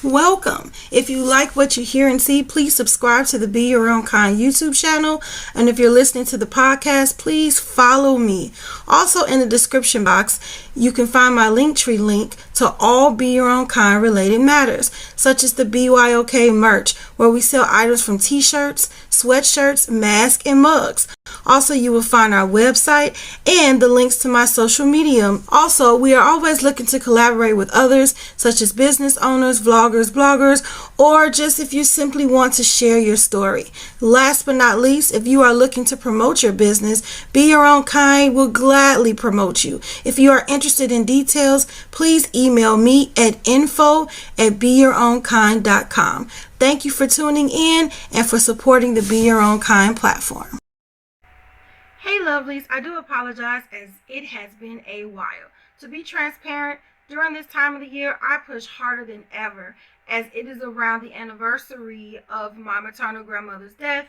welcome. If you like what you hear and see, please subscribe to the Be Your Own Kind YouTube channel. And if you're listening to the podcast, please follow me. Also, in the description box, you can find my Linktree link to all Be Your Own Kind related matters, such as the BYOK merch, where we sell items from t-shirts, sweatshirts, masks, and mugs. Also, you will find our website and the links to my social media. Also, we are always looking to collaborate with others, such as business owners, vloggers, bloggers, or just if you simply want to share your story. Last but not least, if you are looking to promote your business, Be Your Own Kind will gladly promote you. If you are interested in details, please email me at info@beyourownkind.com. Thank you for tuning in and for supporting the Be Your Own Kind platform. Hey lovelies, I do apologize as it has been a while. To be transparent, during this time of the year, I push harder than ever as it is around the anniversary of my maternal grandmother's death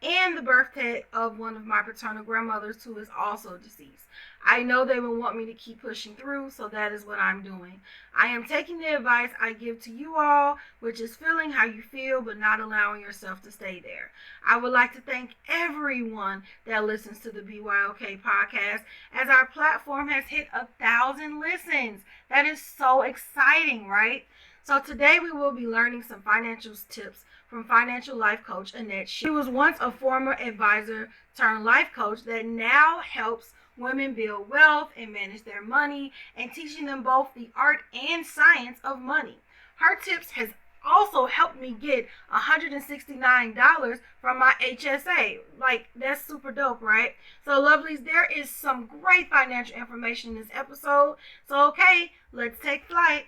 and the birthday of one of my paternal grandmothers who is also deceased. I know they will want me to keep pushing through, so that is what I'm doing. I am taking the advice I give to you all, which is feeling how you feel but not allowing yourself to stay there. I would like to thank everyone that listens to the BYOK podcast as our platform has hit 1,000 listens. That is so exciting, right? So today we will be learning some financial tips from financial life coach Annette Schmidt. She was once a former advisor turned life coach that now helps women build wealth and manage their money and teaching them both the art and science of money. Her tips has also helped me get $169 from my HSA. Like, that's super dope, right? So lovelies, there is some great financial information in this episode. So okay, let's take flight.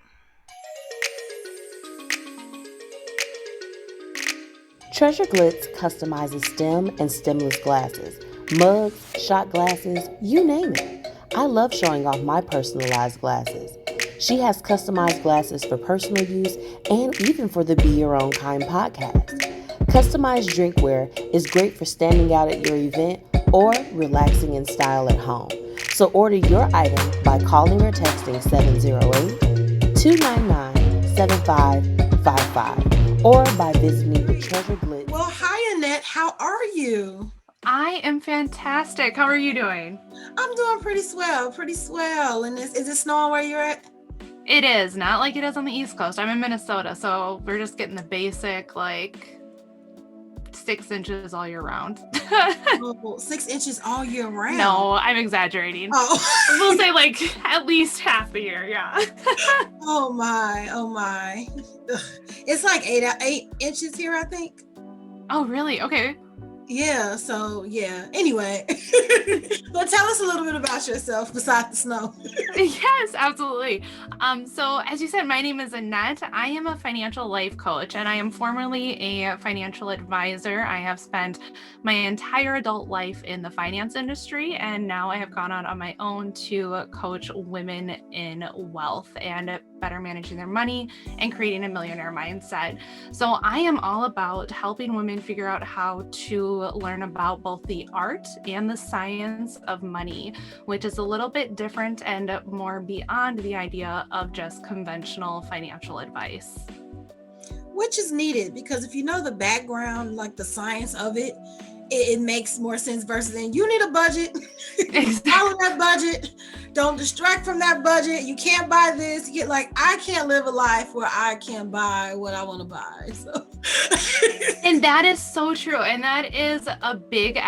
Treasure Glitz customizes STEM and stemless glasses, mugs, shot glasses, you name it. I love showing off my personalized glasses. She has customized glasses for personal use and even for the Be Your Own Kind podcast. Customized drinkware is great for standing out at your event or relaxing in style at home. So order your item by calling or texting 708-299-7555 or by visiting the Treasure Glitz. Well, hi Annette, how are you? I am fantastic. How are you doing? I'm doing pretty swell. And is it snowing where you're at? It is, not like it is on the East Coast. I'm in Minnesota, so we're just getting the basic, 6 inches all year round. 6 inches all year round? No, I'm exaggerating. Oh. We'll say at least half the year, yeah. Oh my. It's like 8 inches here, I think. Oh, really? Okay. Yeah, so yeah. Anyway, but tell us a little bit about yourself besides the snow. Yes, absolutely. So as you said, my name is Annette. I am a financial life coach and I am formerly a financial advisor. I have spent my entire adult life in the finance industry, and now I have gone out on my own to coach women in wealth and better managing their money and creating a millionaire mindset. So I am all about helping women figure out how to learn about both the art and the science of money, which is a little bit different and more beyond the idea of just conventional financial advice. Which is needed, because if you know the background, like the science of it, it makes more sense versus then you need a budget. Exactly. Follow that budget. Don't distract from that budget. You can't buy this. You get I can't live a life where I can't buy what I want to buy. So. And that is so true. And that is a big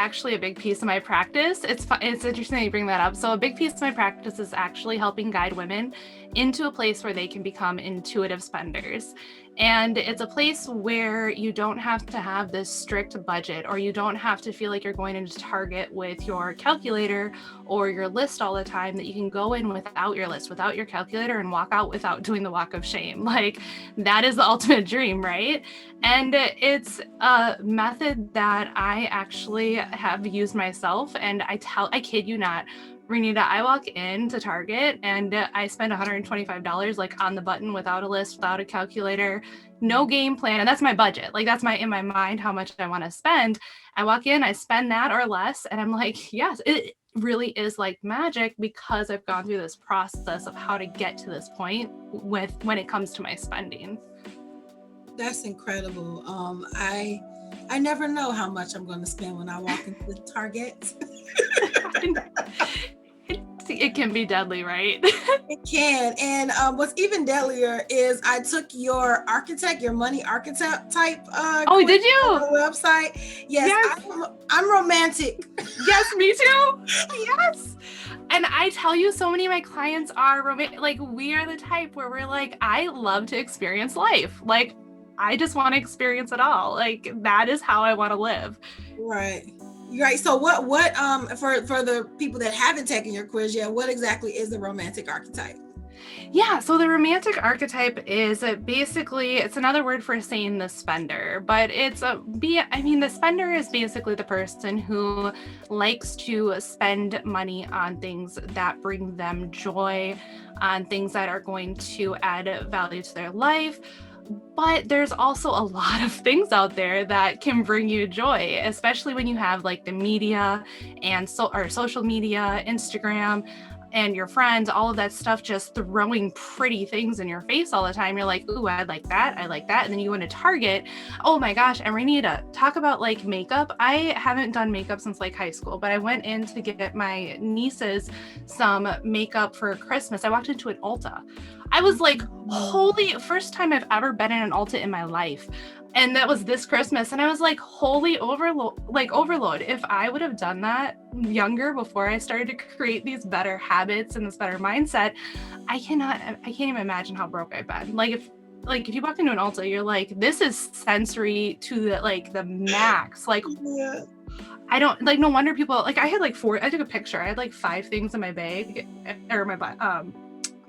piece of my practice. It's interesting that you bring that up. So a big piece of my practice is actually helping guide women into a place where they can become intuitive spenders. And it's a place where you don't have to have this strict budget, or you don't have to feel like you're going into Target with your calculator or your list all the time, that you can go in without your list, without your calculator, and walk out without doing the walk of shame. That is the ultimate dream, right? And it's a method that I actually have used myself. And I kid you not, Renita, I walk into Target and I spend $125 on the button, without a list, without a calculator, no game plan. And that's my budget. That's in my mind how much I want to spend. I walk in, I spend that or less. And I'm like, yes, it really is like magic, because I've gone through this process of how to get to this point when it comes to my spending. That's incredible. I never know how much I'm going to spend when I walk into Target. It can be deadly, right? It can. And what's even deadlier is I took your money architect type Oh, did quiz on you? the website. Yes, Yes. I'm romantic. Yes, me too. Yes. And I tell you, so many of my clients are romantic. Like, we are the type where we're like, I love to experience life. Like, I just want to experience it all. Like, that is how I want to live. Right. Right. So what for the people that haven't taken your quiz yet, what exactly is the romantic archetype? Yeah, so the romantic archetype is basically, it's another word for saying the spender, but the spender is basically the person who likes to spend money on things that bring them joy, on things that are going to add value to their life. But there's also a lot of things out there that can bring you joy, especially when you have like the media and social media, Instagram, and your friends, all of that stuff just throwing pretty things in your face all the time. You're like, ooh, I like that. And then you go to Target. Oh my gosh. And Renita, talk about like makeup. I haven't done makeup since like high school, but I went in to get my nieces some makeup for Christmas. I walked into an Ulta. I was like, first time I've ever been in an Ulta in my life. And that was this Christmas. And I was like, holy overload. If I would have done that younger before I started to create these better habits and this better mindset, I can't even imagine how broke I've been. Like if you walk into an Ulta, you're like, this is sensory to the max. Like, yeah. I don't like, no wonder people, like I had like I took a picture. I had like 5 things in my bag or my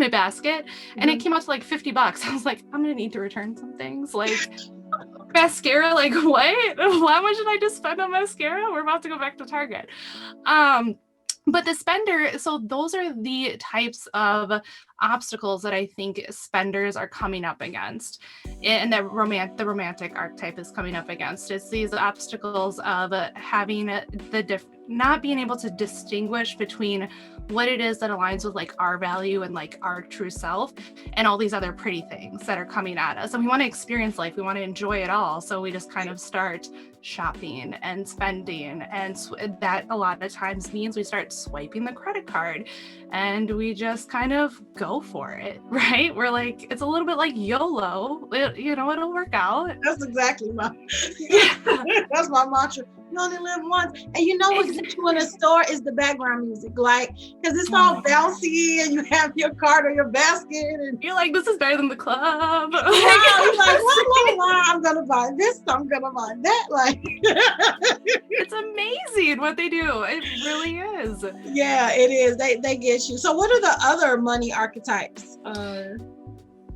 basket, and it came out to like $50. I was like, I'm gonna need to return some things. Like mascara, like what? How much did I just spend on mascara? We're about to go back to Target. But the spender, so those are the types of obstacles that I think spenders are coming up against, and the romantic archetype is coming up against. It's these obstacles of having not being able to distinguish between what it is that aligns with like our value and like our true self and all these other pretty things that are coming at us. And we want to experience life. We want to enjoy it all. So we just kind of start shopping and spending. And that a lot of times means we start swiping the credit card and we just kind of go for it, right? We're like, it's a little bit like YOLO. It'll work out. That's exactly that's my mantra. You only live once. And you know what gets you in a store is the background music, like, because it's all bouncy and you have your cart or your basket and you're like, this is better than the club. You're like, blah, I'm gonna buy this, I'm gonna buy that. Like it's amazing what they do. It really is. Yeah, it is. They get you. So what are the other money archetypes?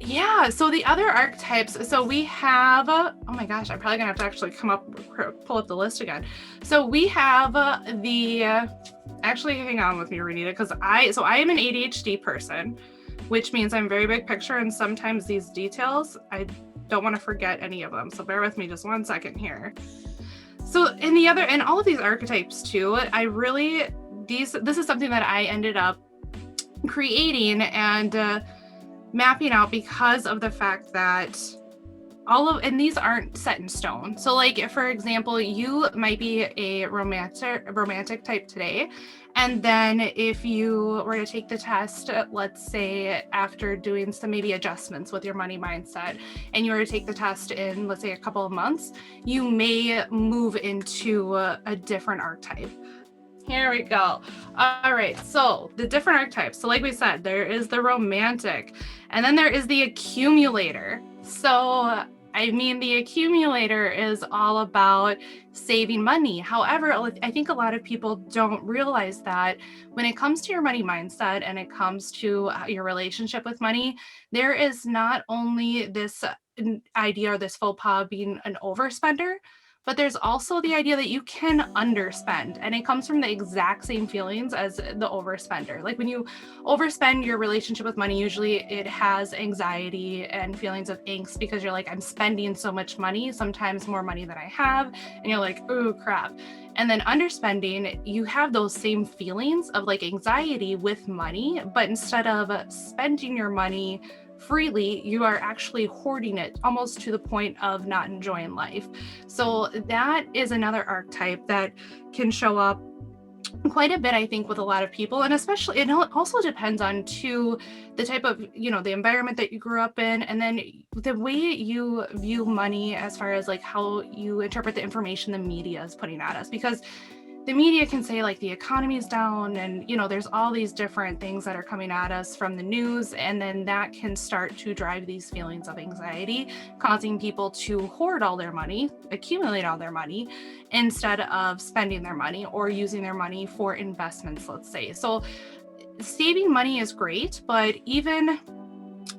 Yeah, so the other archetypes, so we have, oh my gosh, I'm probably gonna have to actually pull up the list again. So we have actually hang on with me, Renita, because I am an ADHD person, which means I'm very big picture, and sometimes these details, I don't want to forget any of them. So bear with me just 1 second here. So and all of these archetypes too, this is something that I ended up creating and mapping out because of the fact that and these aren't set in stone. So like, for example, you might be a romantic type today. And then if you were to take the test, let's say after doing some maybe adjustments with your money mindset, and you were to take the test in, let's say, a couple of months, you may move into a different archetype. Here we go. All right, so the different archetypes. So like we said, there is the romantic, and then there is the accumulator. So the accumulator is all about saving money. However, I think a lot of people don't realize that when it comes to your money mindset and it comes to your relationship with money, there is not only this idea or this faux pas of being an overspender, but there's also the idea that you can underspend, and it comes from the exact same feelings as the overspender. Like when you overspend your relationship with money, usually it has anxiety and feelings of angst because you're like, I'm spending so much money, sometimes more money than I have, and you're like, oh crap. And then underspending, you have those same feelings of like anxiety with money, but instead of spending your money freely, you are actually hoarding it almost to the point of not enjoying life. So that is another archetype that can show up quite a bit, I think, with a lot of people. And especially, it also depends on too the type of, the environment that you grew up in, and then the way you view money as far as like how you interpret the information the media is putting at us. Because the media can say like the economy is down, and there's all these different things that are coming at us from the news, and then that can start to drive these feelings of anxiety, causing people to hoard all their money, accumulate all their money, instead of spending their money or using their money for investments, let's say. So saving money is great, but even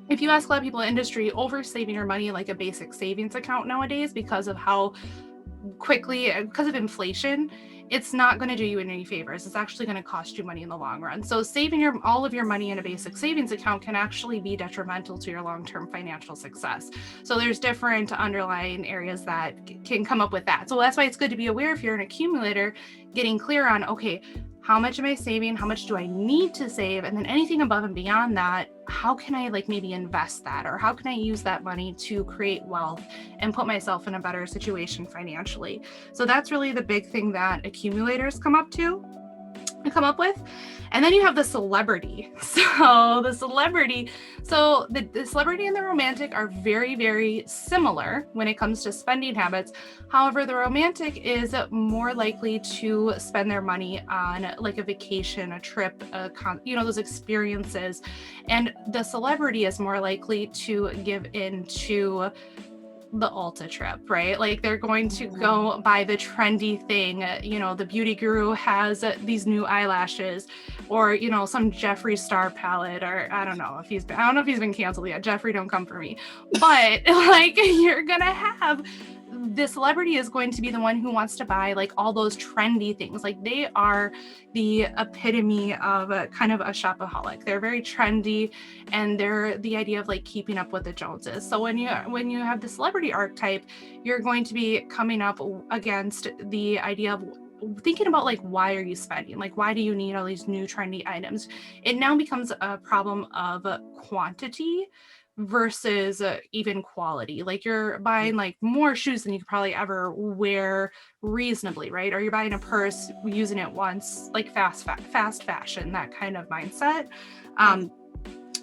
if you ask a lot of people in the industry, over saving your money like a basic savings account nowadays, because of how quickly, because of inflation, it's not going to do you any favors. It's actually going to cost you money in the long run. So saving all of your money in a basic savings account can actually be detrimental to your long-term financial success. So there's different underlying areas that can come up with that. So that's why it's good to be aware, if you're an accumulator, getting clear on, okay, how much am I saving? How much do I need to save? And then anything above and beyond that, how can I like maybe invest that? Or how can I use that money to create wealth and put myself in a better situation financially? So that's really the big thing that accumulators come up with. And then you have the celebrity. So the celebrity and the romantic are very, very similar when it comes to spending habits. However, the romantic is more likely to spend their money on like a vacation, a trip, those experiences. And the celebrity is more likely to give into the Ulta trip, right? Like they're going to go buy the trendy thing. The beauty guru has these new eyelashes, or some Jeffree Star palette, or I don't know if he's been canceled yet. Jeffree, don't come for me. But like you're gonna have the celebrity is going to be the one who wants to buy like all those trendy things. Like they are the epitome of kind of a shopaholic. They're very trendy, and they're the idea of like keeping up with the Joneses. So when you have the celebrity archetype, you're going to be coming up against the idea of thinking about like, why are you spending? Like, why do you need all these new trendy items? It now becomes a problem of quantity versus even quality. Like you're buying like more shoes than you could probably ever wear reasonably, right? Or you're buying a purse, using it once, like fast fashion, that kind of mindset.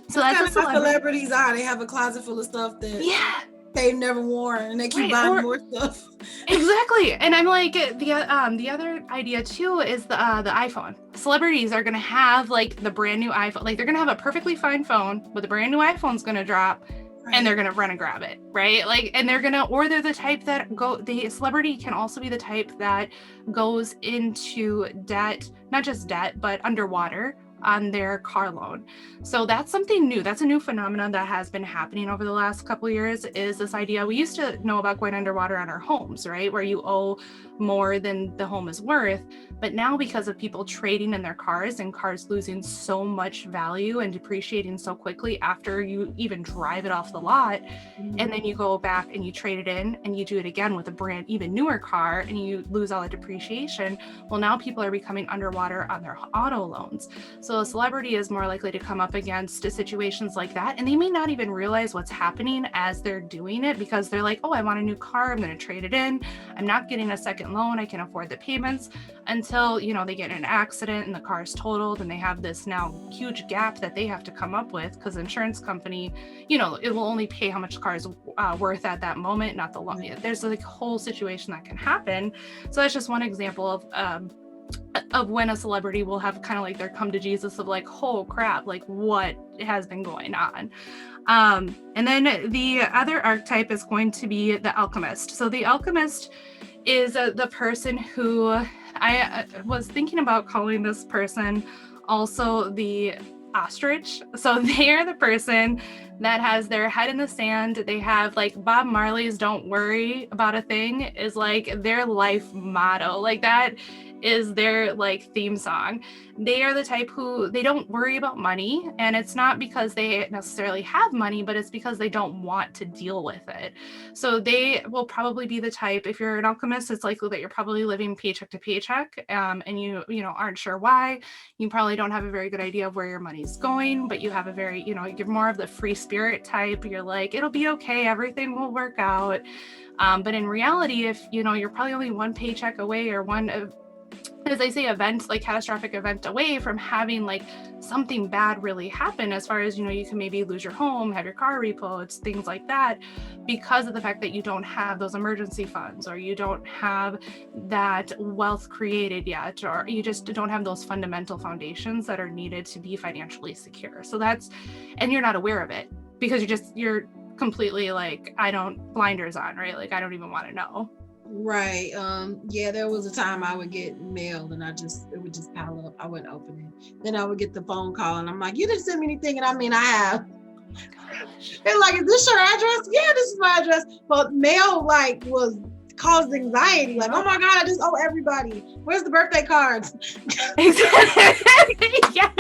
So that's kind of how celebrities are. They have a closet full of stuff that they've never worn, and they keep buying more stuff. Exactly. And I'm like, the other idea too is the iPhone. Celebrities are going to have like the brand new iPhone. Like they're going to have a perfectly fine phone, but the brand new iPhone's going to drop, right, and they're going to run and grab it, right? Like, and they're the type that the celebrity can also be the type that goes into debt, not just debt, but underwater on their car loan. So that's something new. That's a new phenomenon that has been happening over the last couple of years, is this idea. We used to know about going underwater on our homes, right? Where you owe more than the home is worth. But now, because of people trading in their cars and cars losing so much value and depreciating so quickly after you even drive it off the lot, and then you go back and you trade it in and you do it again with a brand even newer car and you lose all the depreciation. Well, now people are becoming underwater on their auto loans. So a celebrity is more likely to come up against situations like that, and they may not even realize what's happening as they're doing it, because they're like, oh, I want a new car, I'm going to trade it in, I'm not getting a second loan, I can afford the payments, until they get in an accident and the car is totaled, and they have this now huge gap that they have to come up with, because the insurance company, it will only pay how much the car is worth at that moment, not the loan. There's like a whole situation that can happen. So that's just one example of when a celebrity will have kind of like their come to Jesus of like, oh crap, like what has been going on. And then the other archetype is going to be the alchemist. So the alchemist is the person who I was thinking about calling this person also the ostrich. So they are the person that has their head in the sand. They have like Bob Marley's "Don't worry about a thing" is like their life motto. Like that is their like theme song. They are the type who they don't worry about money, and it's not because they necessarily have money, but it's because they don't want to deal with it. So they will probably be the type, if you're an alchemist, it's likely that you're probably living paycheck to paycheck, and you aren't sure why. You probably don't have a very good idea of where your money's going, but you have a very, you're more of the free spirit type. You're like, it'll be okay, everything will work out. But in reality, if you're probably only one paycheck away, or one of, as I say, event, like catastrophic event away from having like something bad really happen, as far as, you can maybe lose your home, have your car repoed, things like that, because of the fact that you don't have those emergency funds, or you don't have that wealth created yet, or you just don't have those fundamental foundations that are needed to be financially secure. So and you're not aware of it because you're completely like, blinders on, right? Like, I don't even want to know. Right. Yeah, there was a time I would get mail and it would just pile up. I wouldn't open it. Then I would get the phone call and I'm like, you didn't send me anything. And I have. Oh my gosh. They're like, is this your address? Yeah, this is my address. But mail caused anxiety. Like, oh my God, I just owe everybody. Where's the birthday cards? Exactly. Yes.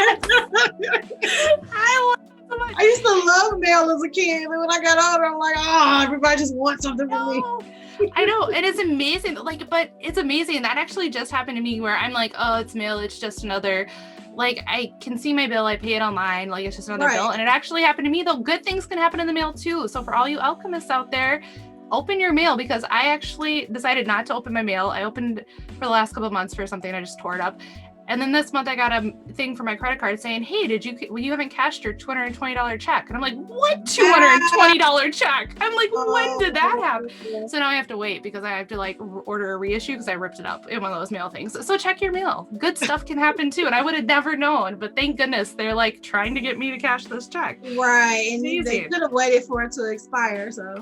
I used to love mail as a kid. And when I got older, I'm like, everybody just wants something from me. I know, and it's amazing. But it's amazing. That actually just happened to me, where I'm like, oh, it's mail. It's just another, like, I can see my bill. I pay it online. Like, it's just another bill. And it actually happened to me, though. Good things can happen in the mail too. So for all you alchemists out there, open your mail, because I actually decided not to open my mail. I opened for the last couple of months for something. I just tore it up. And then this month I got a thing for my credit card saying, hey, you haven't cashed your $220 check. And I'm like, what $220 check? I'm like, when did that happen? So now I have to wait, because I have to like order a reissue, because I ripped it up in one of those mail things. So check your mail. Good stuff can happen too. And I would have never known, but thank goodness they're like trying to get me to cash this check. Right. And they could have waited for it to expire. So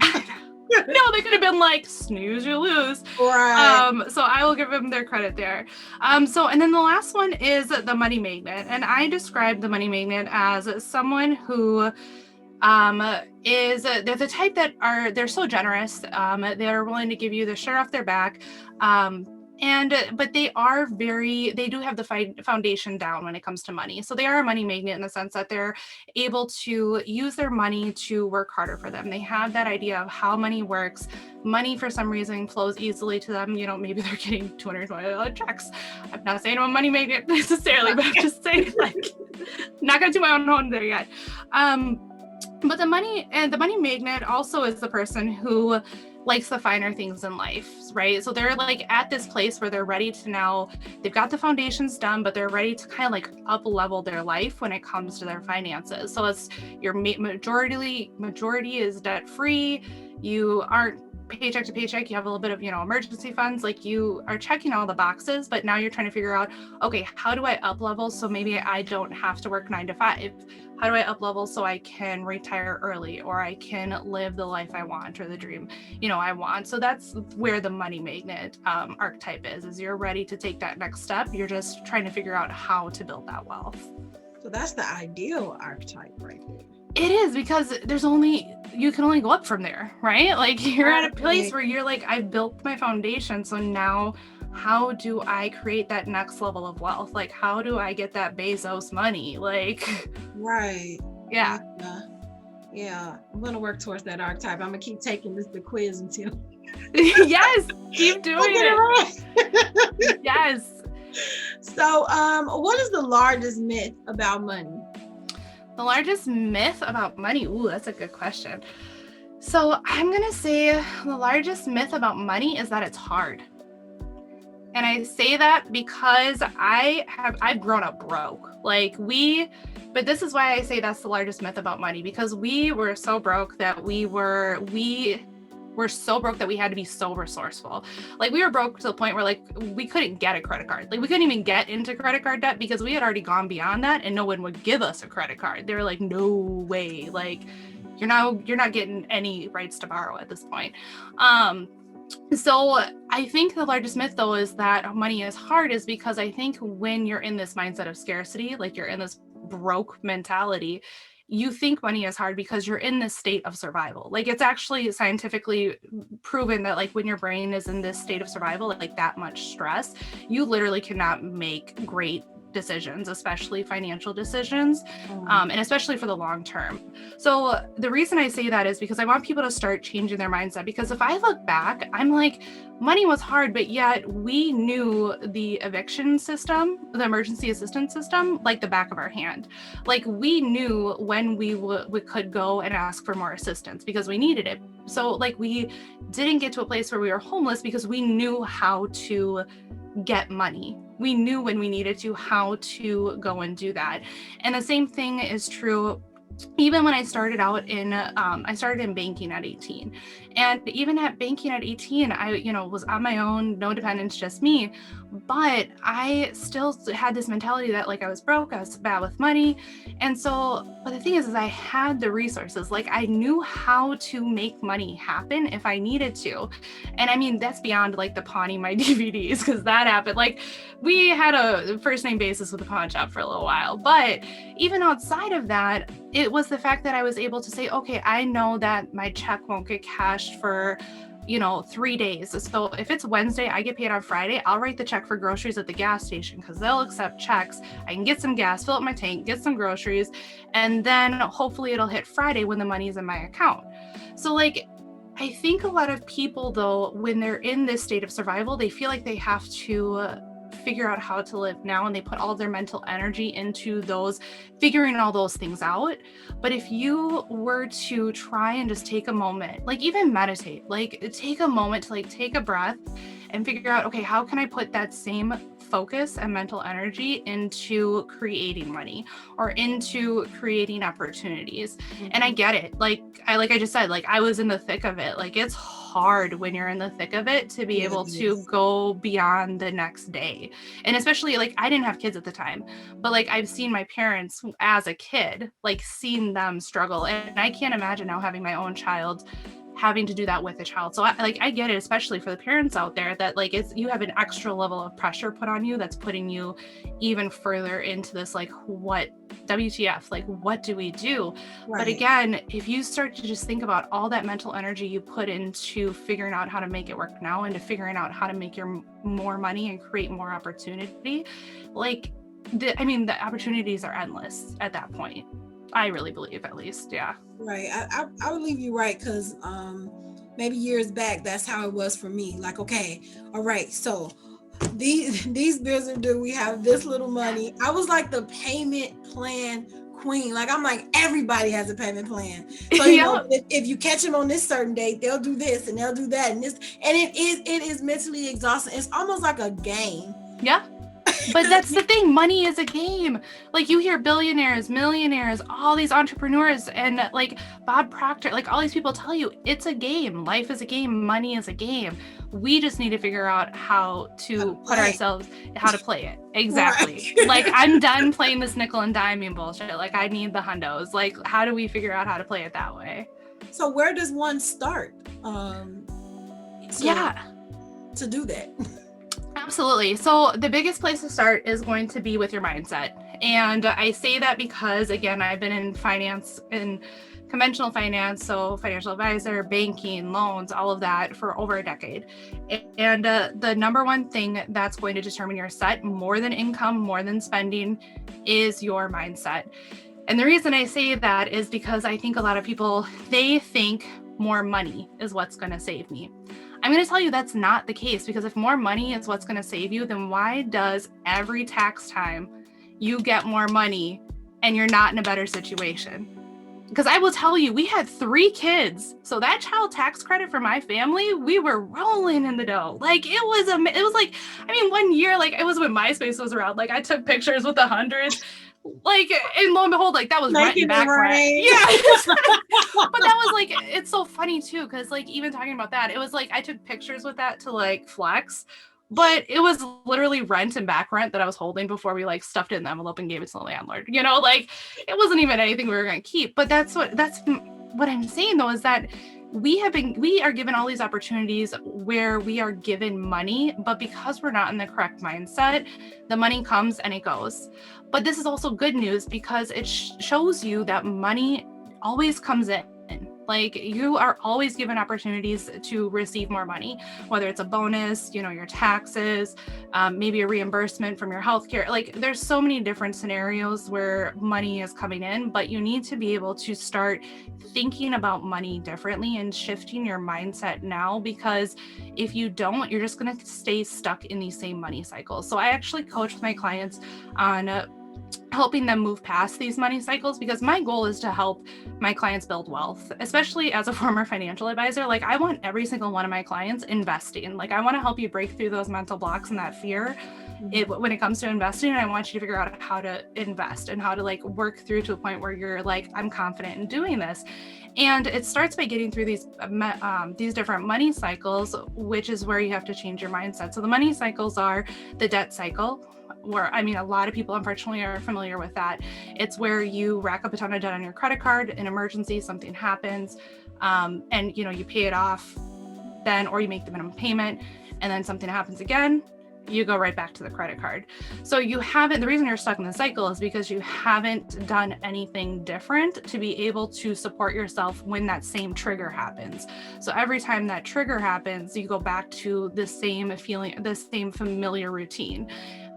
no, they could have been like, snooze, you lose. Right. So I will give them their credit there. And then the last one is the money magnet. And I describe the money magnet as someone who they're the type that they're so generous. They're willing to give you the shirt off their back. But they do have the foundation down when it comes to money. So they are a money magnet in the sense that they're able to use their money to work harder for them. They have that idea of how money works. Money, for some reason, flows easily to them. Maybe they're getting $220 checks. I'm not saying I'm a money magnet necessarily, but I'm just saying, like, not gonna do my own home there yet. But the money magnet also is the person who likes the finer things in life, right? So they're like at this place where they're ready to now, they've got the foundations done, but they're ready to kind of like up level their life when it comes to their finances. So it's your majority is debt free. You aren't paycheck to paycheck. You have a little bit of, emergency funds. Like, you are checking all the boxes, but now you're trying to figure out, okay, how do I up level so maybe I don't have to work 9 to 5? How do I up level so I can retire early, or I can live the life I want, or the dream, I want? So that's where the money magnet archetype is you're ready to take that next step. You're just trying to figure out how to build that wealth. So that's the ideal archetype right there. It is, because you can only go up from there, right? Like, you're at a place where you're like, I've built my foundation. So now how do I create that next level of wealth? Like, how do I get that Bezos money? Like, right. Yeah. Yeah. I'm going to work towards that archetype. I'm going to keep taking the quiz until. Yes. Keep doing it. Right. Yes. So, what is the largest myth about money? The largest myth about money? Ooh, that's a good question. So I'm going to say the largest myth about money is that it's hard. And I say that because I've grown up broke. But this is why I say that's the largest myth about money, because we were so broke that we were so broke that we had to be so resourceful. Like, we were broke to the point where, like, we couldn't get a credit card. Like, we couldn't even get into credit card debt because we had already gone beyond that, and no one would give us a credit card. They were like, no way. Like, you're not getting any rights to borrow at this point. So I think the largest myth, though, is that money is hard, is because I think when you're in this mindset of scarcity, like you're in this broke mentality, you think money is hard because you're in this state of survival. Like, it's actually scientifically proven that like when your brain is in this state of survival, like that much stress, you literally cannot make great decisions, especially financial decisions, and especially for the long term. So the reason I say that is because I want people to start changing their mindset, because if I look back, I'm like, money was hard, but yet we knew the eviction system, the emergency assistance system, like the back of our hand. Like, we knew when we could go and ask for more assistance because we needed it. So like, we didn't get to a place where we were homeless because we knew how to get money. We knew when we needed to how to go and do that. And the same thing is true even when I started out in, I started in banking at 18. And even at banking at 18, I, was on my own, no dependents, just me. But I still had this mentality that like I was broke, I was bad with money. And so, but the thing is I had the resources, like I knew how to make money happen if I needed to. And I mean, that's beyond like the pawning my DVDs, because that happened. Like, we had a first name basis with the pawn shop for a little while. But even outside of that, it was the fact that I was able to say, okay, I know that my check won't get cashed for 3 days. So if it's Wednesday, I get paid on Friday, I'll write the check for groceries at the gas station because they'll accept checks. I can get some gas, fill up my tank, get some groceries, and then hopefully it'll hit Friday when the money's in my account. So like, I think a lot of people though, when they're in this state of survival, they feel like they have to figure out how to live now, and they put all their mental energy into figuring all those things out. But if you were to try and just take a moment, like even meditate, like take a moment to like take a breath and figure out, okay, how can I put that same focus and mental energy into creating money or into creating opportunities? And I get it. Like I just said, like I was in the thick of it. Like, it's hard when you're in the thick of it to be able to go beyond the next day. And especially like, I didn't have kids at the time, but like I've seen my parents as a kid, like seen them struggle. And I can't imagine now having my own child having to do that with a child. So I get it, especially for the parents out there, that like you have an extra level of pressure put on you that's putting you even further into this, like, what WTF, like what do we do? Right. But again, if you start to just think about all that mental energy you put into figuring out how to make it work now, and to figuring out how to make your more money and create more opportunity, like the opportunities are endless at that point. I really believe, at least. Yeah. Right. I would leave you right, because maybe years back, that's how it was for me. Like, okay, all right, so these bills are due. We have this little money. I was like the payment plan queen. Like, I'm like, everybody has a payment plan. So if you catch them on this certain date, they'll do this and they'll do that and this. And it is mentally exhausting. It's almost like a game. Yeah. But that's the thing. Money is a game. Like, you hear billionaires, millionaires, all these entrepreneurs, and like Bob Proctor, like all these people tell you it's a game. Life is a game. Money is a game. We just need to figure out how to play it. Exactly. Right. Like, I'm done playing this nickel and diming bullshit. Like, I need the hundos. Like, how do we figure out how to play it that way? So where does one start? To do that. Absolutely. So the biggest place to start is going to be with your mindset. And I say that because, again, I've been in finance, in conventional finance, so financial advisor, banking, loans, all of that for over a decade. And the number one thing that's going to determine your set, more than income, more than spending, is your mindset. And the reason I say that is because I think a lot of people, they think more money is what's going to save me. I'm going to tell you that's not the case, because if more money is what's going to save you, then why does every tax time you get more money and you're not in a better situation? Because I will tell you, we had 3 kids. So that child tax credit for my family, we were rolling in the dough. Like, it was like, I mean, one year, like, it was when MySpace was around. Like, I took pictures with the hundreds. Like, and lo and behold, like, that was rent and back rent. Yeah. But that was like, it's so funny too, because like, even talking about that, it was like I took pictures with that to like flex, but it was literally rent and back rent that I was holding before we like stuffed it in the envelope and gave it to the landlord. Like, it wasn't even anything we were going to keep. But that's what I'm saying though, is that we are given all these opportunities where we are given money, but because we're not in the correct mindset, the money comes and it goes. But this is also good news because it shows you that money always comes in. Like, you are always given opportunities to receive more money, whether it's a bonus, your taxes, maybe a reimbursement from your healthcare. Like, there's so many different scenarios where money is coming in, but you need to be able to start thinking about money differently and shifting your mindset now, because if you don't, you're just going to stay stuck in these same money cycles. So I actually coach my clients on helping them move past these money cycles, because my goal is to help my clients build wealth, especially as a former financial advisor. Like, I want every single one of my clients investing. Like, I want to help you break through those mental blocks and that fear when it comes to investing. And I want you to figure out how to invest and how to work through to a point where you're like, I'm confident in doing this. And it starts by getting through these different money cycles, which is where you have to change your mindset. So the money cycles are the debt cycle, where, a lot of people unfortunately are familiar with that. It's where you rack up a ton of debt on your credit card, an emergency, something happens, and you pay it off then, or you make the minimum payment, and then something happens again, you go right back to the credit card. So the reason you're stuck in the cycle is because you haven't done anything different to be able to support yourself when that same trigger happens. So every time that trigger happens, you go back to the same feeling, the same familiar routine.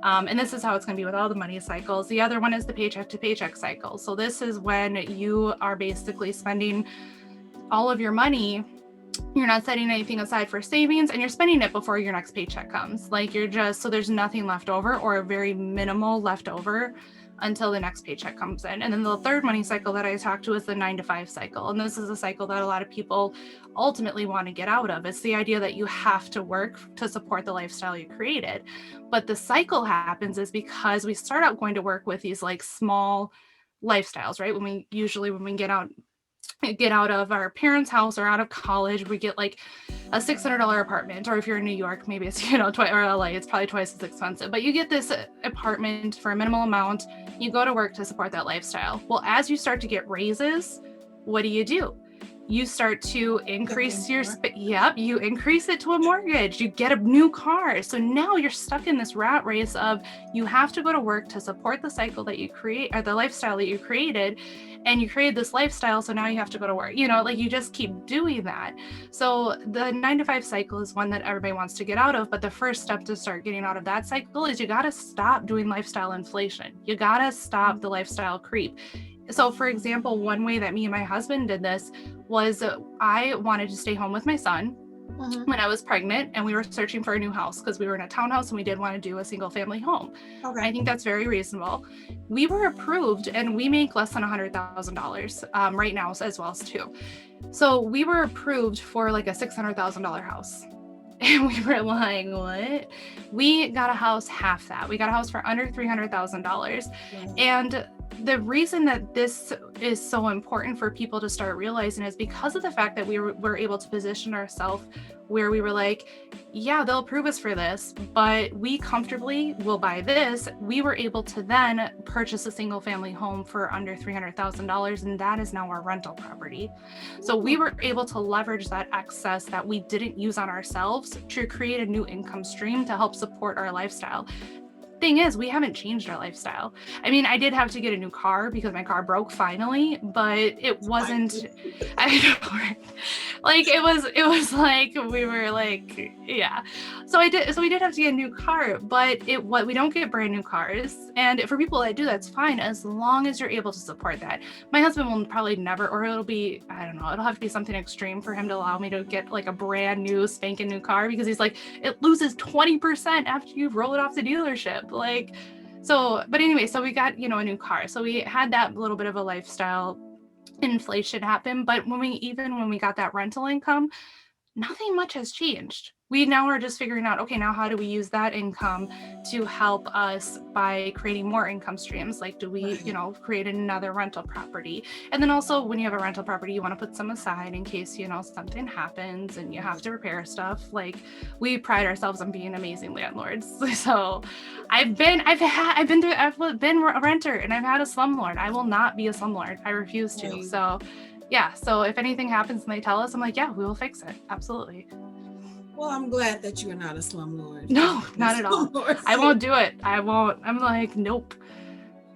And this is how it's going to be with all the money cycles. The other one is the paycheck to paycheck cycle. So this is when you are basically spending all of your money. You're not setting anything aside for savings, and you're spending it before your next paycheck comes. So there's nothing left over, or a very minimal left over, until the next paycheck comes in. And then the third money cycle that I talk to is the 9-to-5 cycle. And this is a cycle that a lot of people ultimately want to get out of. It's the idea that you have to work to support the lifestyle you created. But the cycle happens is because we start out going to work with these small lifestyles, right? When we get out of our parents' house or out of college, we get a $600 apartment, or if you're in New York, maybe it's or LA, it's probably twice as expensive. But you get this apartment for a minimal amount. You go to work to support that lifestyle. Well, as you start to get raises, what do? You start to increase you increase it to a mortgage, you get a new car. So now you're stuck in this rat race of, you have to go to work to support the cycle that you create, or the lifestyle that you created, and you created this lifestyle. So now you have to go to work, you just keep doing that. So the 9-to-5 cycle is one that everybody wants to get out of. But the first step to start getting out of that cycle is you got to stop doing lifestyle inflation. You got to stop the lifestyle creep. So for example, one way that me and my husband did this was, I wanted to stay home with my son when I was pregnant, and we were searching for a new house because we were in a townhouse and we did want to do a single family home. Okay. I think that's very reasonable. We were approved, and we make less than $100,000 right now as well too. So we were approved for a $600,000 house. And we were like, what? We got a house half that. We got a house for under $300,000. And the reason that this is so important for people to start realizing is because of the fact that we were able to position ourselves where we were like, yeah, they'll approve us for this, but we comfortably will buy this. We were able to then purchase a single family home for under $300,000, and that is now our rental property. So we were able to leverage that excess that we didn't use on ourselves to create a new income stream to help support our lifestyle. Thing is, we haven't changed our lifestyle. I did have to get a new car because my car broke finally, but it wasn't, it was like, we were like, yeah. So we did have to get a new car, but we don't get brand new cars. And for people that do, that's fine, as long as you're able to support that. My husband will probably never, or it'll be, I don't know, it'll have to be something extreme for him to allow me to get a brand new spanking new car, because he's like, it loses 20% after you roll it off the dealership. But anyway, so we got, a new car. So we had that little bit of a lifestyle inflation happen. But when we got that rental income, nothing much has changed. We now are just figuring out, okay, now how do we use that income to help us by creating more income streams? Do we, create another rental property? And then also, when you have a rental property, you want to put some aside in case, something happens and you have to repair stuff. We pride ourselves on being amazing landlords. So I've been a renter, and I've had a slumlord. I will not be a slumlord. I refuse to. So yeah, so if anything happens and they tell us, I'm like, yeah, we will fix it. Absolutely. Well, I'm glad that you are not a slumlord. No, not at all. I won't do it. I won't. I'm like, nope.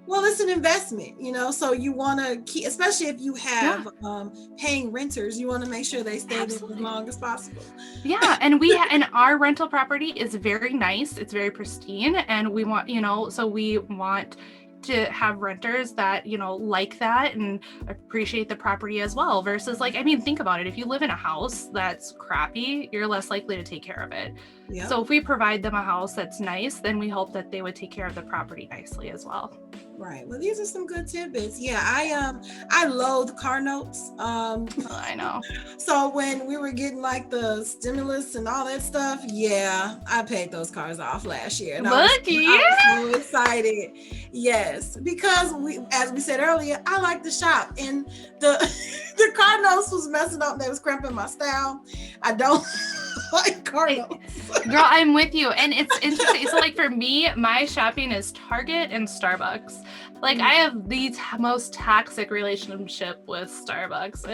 Well, it's an investment, so you want to keep, especially if you have paying renters, you want to make sure they stay there as long as possible. Yeah, and and our rental property is very nice. It's very pristine, and we want, so we want to have renters that, like that and appreciate the property as well, versus think about it. If you live in a house that's crappy, you're less likely to take care of it. Yep. So if we provide them a house that's nice, then we hope that they would take care of the property nicely as well. Right. Well, these are some good tidbits. Yeah, I loathe car notes. I know. So when we were getting the stimulus and all that stuff, yeah, I paid those cars off last year. And I was so excited. Yes, because as we said earlier, I like to shop, and the car notes was messing up. They was cramping my style. I don't like car notes. Girl, I'm with you. And it's interesting. So for me, my shopping is Target and Starbucks. I have the most toxic relationship with Starbucks.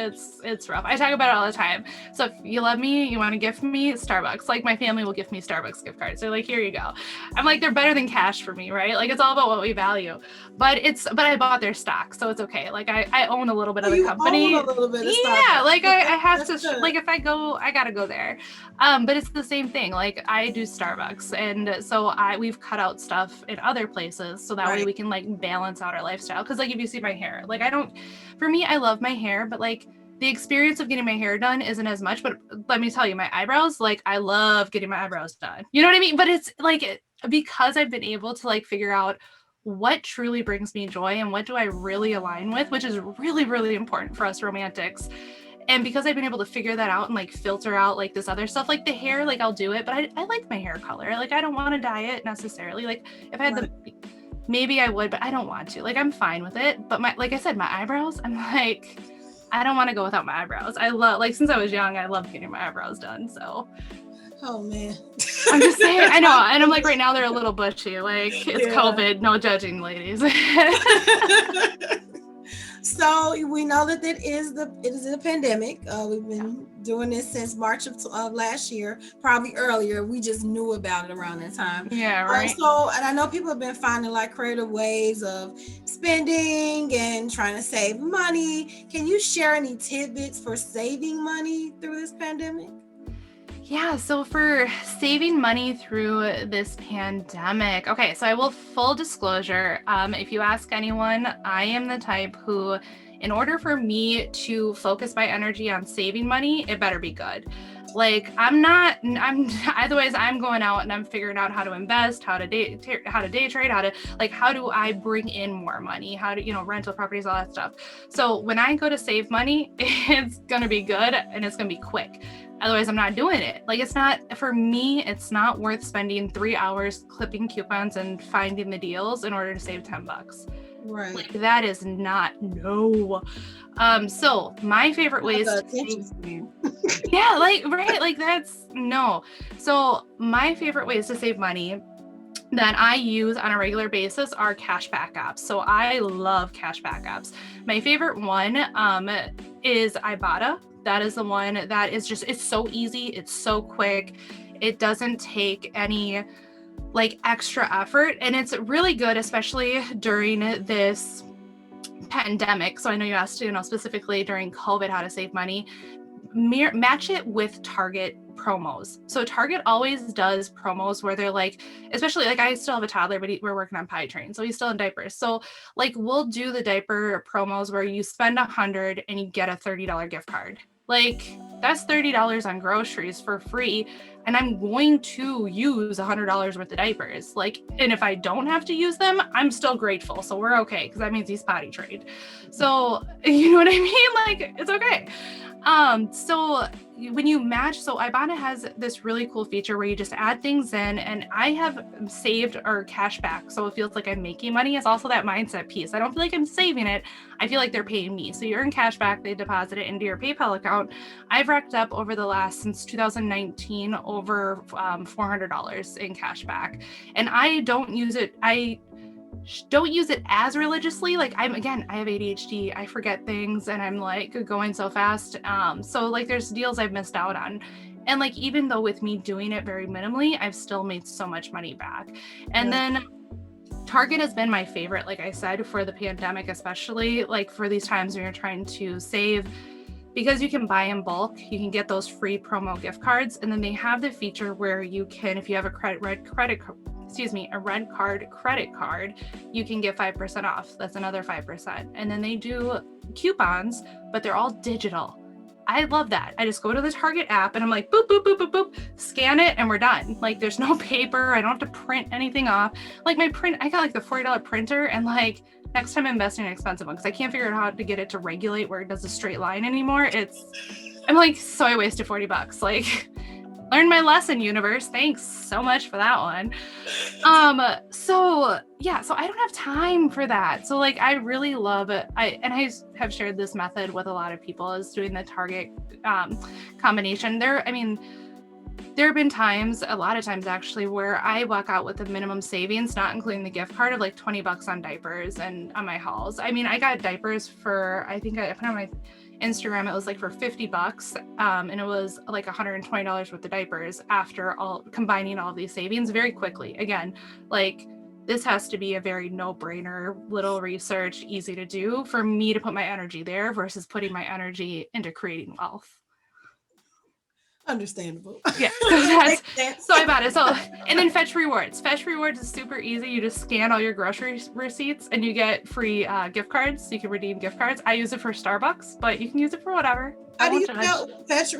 It's rough. I talk about it all the time. So if you love me, you want to gift me Starbucks. My family will gift me Starbucks gift cards. They're here you go. I'm they're better than cash for me, right? It's all about what we value. But I bought their stock, so it's okay. I own a little bit of the company. Own a little bit of stock. I have to if I go, I gotta go there. But it's the same thing. I do Starbucks, and so we've cut out stuff in other places so that way we can balance out our lifestyle. Because if you see my hair, for me, I love my hair, but the experience of getting my hair done isn't as much. But let me tell you, my eyebrows, I love getting my eyebrows done. You know what I mean? But it's because I've been able to figure out what truly brings me joy and what do I really align with, which is really, really important for us romantics. And because I've been able to figure that out and filter out this other stuff, the hair, I'll do it, but I like my hair color. I don't want to dye it necessarily. If I had maybe I would, but I don't want to. I'm fine with it. But like I said, my eyebrows, I'm I don't want to go without my eyebrows. I love, since I was young, I love getting my eyebrows done. So. Oh man. I'm just saying, I know. And I'm right now they're a little bushy. It's COVID, no judging, ladies. So we know that it is a pandemic. We've been doing this since March of last year, probably earlier. We just knew about it around that time. Yeah, right. And I know people have been finding creative ways of spending and trying to save money. Can you share any tidbits for saving money through this pandemic? Yeah, so for saving money through this pandemic, okay, so I will full disclosure, if you ask anyone, I am the type who, in order for me to focus my energy on saving money, it better be good. Otherwise I'm going out and I'm figuring out how to invest, how to day trade, how do I bring in more money, how to, rental properties, all that stuff. So when I go to save money, it's going to be good and it's going to be quick. Otherwise, I'm not doing it. It's not, for me, it's not worth spending 3 hours clipping coupons and finding the deals in order to save $10. Right. That is not, no. So my favorite ways to save, yeah, right. That's no. So my favorite ways to save money that I use on a regular basis are cashback apps. So I love cashback apps. My favorite one is Ibotta. That is the one that is just, it's so easy. It's so quick. It doesn't take any extra effort. And it's really good, especially during this pandemic. So I know you asked, specifically during COVID, how to save money. Match it with Target promos. So Target always does promos where they're especially I still have a toddler, but we're working on potty training, so he's still in diapers. So we'll do the diaper promos where you spend $100 and you get a $30 gift card. That's $30 on groceries for free, and I'm going to use $100 worth of diapers. And if I don't have to use them, I'm still grateful. So we're okay, because that means he's potty trained. So you know what I mean? It's okay. So when you match, so Ibotta has this really cool feature where you just add things in, and I have saved or cash back. So it feels like I'm making money. It's also that mindset piece. I don't feel like I'm saving it. I feel like they're paying me. So you earn cash back, they deposit it into your PayPal account. I've racked up over the last, since 2019, over $400 in cash back. And I don't use it. don't use it as religiously. Like I have ADHD, I forget things, and I'm like going so fast. So like there's deals I've missed out on. And like, even though with me doing it very minimally, I've still made so much money back. And then Target has been my favorite, like I said, for the pandemic, especially like for these times when you're trying to save, because you can buy in bulk, you can get those free promo gift cards. And then they have the feature where you can, if you have a red card credit card, you can get 5% off. That's another 5%. And then they do coupons, but they're all digital. I love that. I just go to the Target app and I'm like, boop, boop, boop, boop, boop, scan it, and we're done. Like there's no paper. I don't have to print anything off. Like I got like the $40 printer, and like next time I'm investing in an expensive one because I can't figure out how to get it to regulate where it does a straight line anymore. I'm like, so I wasted $40. Like, learn my lesson, universe. Thanks so much for that one. So I don't have time for that. So like, I really love it. I have shared this method with a lot of people, is doing the Target combination. There have been times, a lot of times actually, where I walk out with a minimum savings, not including the gift card, of like $20 on diapers and on my hauls. I mean, I got diapers for, I think I put on my Instagram, it was like for $50, and it was like $120 worth of diapers after combining all of these savings very quickly. Again, like this has to be a very no-brainer, little research, easy to do for me to put my energy there versus putting my energy into creating wealth. Understandable. Yeah. So I bought it. So, and then Fetch Rewards. Fetch Rewards is super easy. You just scan all your grocery receipts and you get free gift cards. So you can redeem gift cards. I use it for Starbucks, but you can use it for whatever. How do you spell Fetch?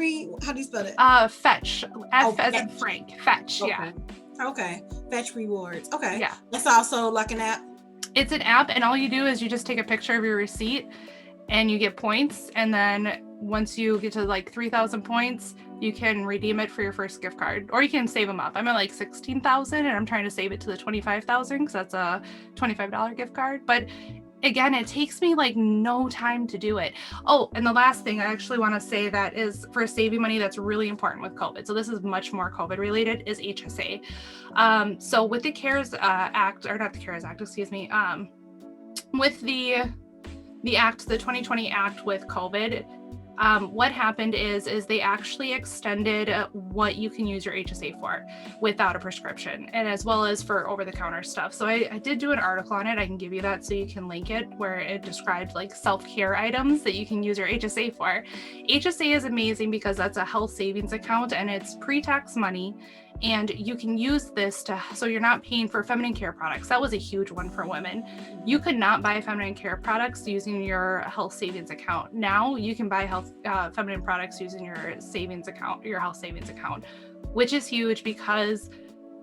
How do you spell it? Fetch. F as in Frank. Fetch. Okay. Yeah. Okay. Fetch Rewards. Okay. Yeah. That's also like an app. It's an app, and all you do is you just take a picture of your receipt and you get points. And then once you get to like 3,000 points, you can redeem it for your first gift card, or you can save them up. I'm at like 16,000 and I'm trying to save it to the 25,000 because that's a $25 gift card. But again, it takes me like no time to do it. Oh, and the last thing I actually want to say that is for saving money that's really important with COVID. So this is much more COVID related, is HSA. So with the CARES Act, or not the CARES Act, excuse me, with the act, the 2020 Act with COVID, what happened is they actually extended what you can use your HSA for without a prescription, and as well as for over-the-counter stuff. So I did do an article on it. I can give you that so you can link it, where it described like self-care items that you can use your HSA for. HSA is amazing because that's a health savings account and it's pre-tax money. And you can use this so you're not paying for feminine care products. That was a huge one for women. You could not buy feminine care products using your health savings account. Now you can buy feminine products using your health savings account, which is huge because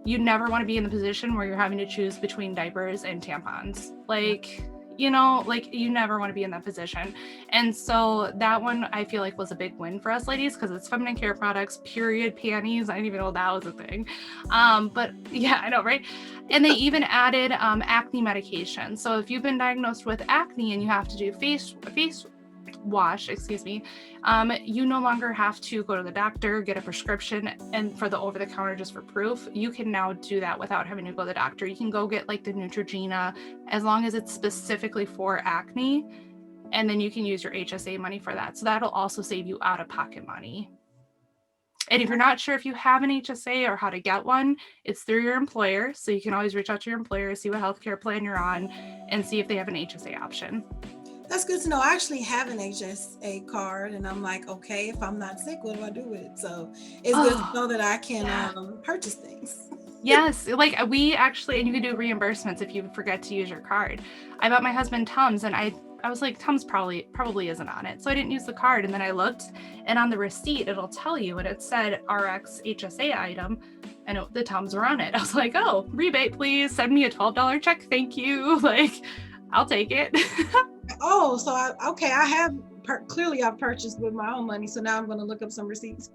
you never want to be in the position where you're having to choose between diapers and tampons. You never want to be in that position. And so that one I feel like was a big win for us ladies because it's feminine care products, period, panties. I didn't even know that was a thing. But yeah, I know, right? And they even added acne medication. So if you've been diagnosed with acne and you have to do face wash, you no longer have to go to the doctor, get a prescription, and for the over-the-counter just for proof. You can now do that without having to go to the doctor. You can go get like the Neutrogena, as long as it's specifically for acne, and then you can use your HSA money for that. So that'll also save you out-of-pocket money. And if you're not sure if you have an HSA or how to get one, it's through your employer. So you can always reach out to your employer, see what healthcare plan you're on, and see if they have an HSA option. That's good to know. I actually have an HSA card, and I'm like, okay, if I'm not sick, what do I do with it? So it's good to know that I can purchase things. Yes, like we actually, and you can do reimbursements if you forget to use your card. I bought my husband Tums, and I was like, Tums probably isn't on it. So I didn't use the card, and then I looked, and on the receipt, it'll tell you, and it said RX HSA item, and the Tums were on it. I was like, oh, rebate, please. Send me a $12 check. Thank you. Like, I'll take it. Oh, so I have clearly I've purchased with my own money. So now I'm going to look up some receipts.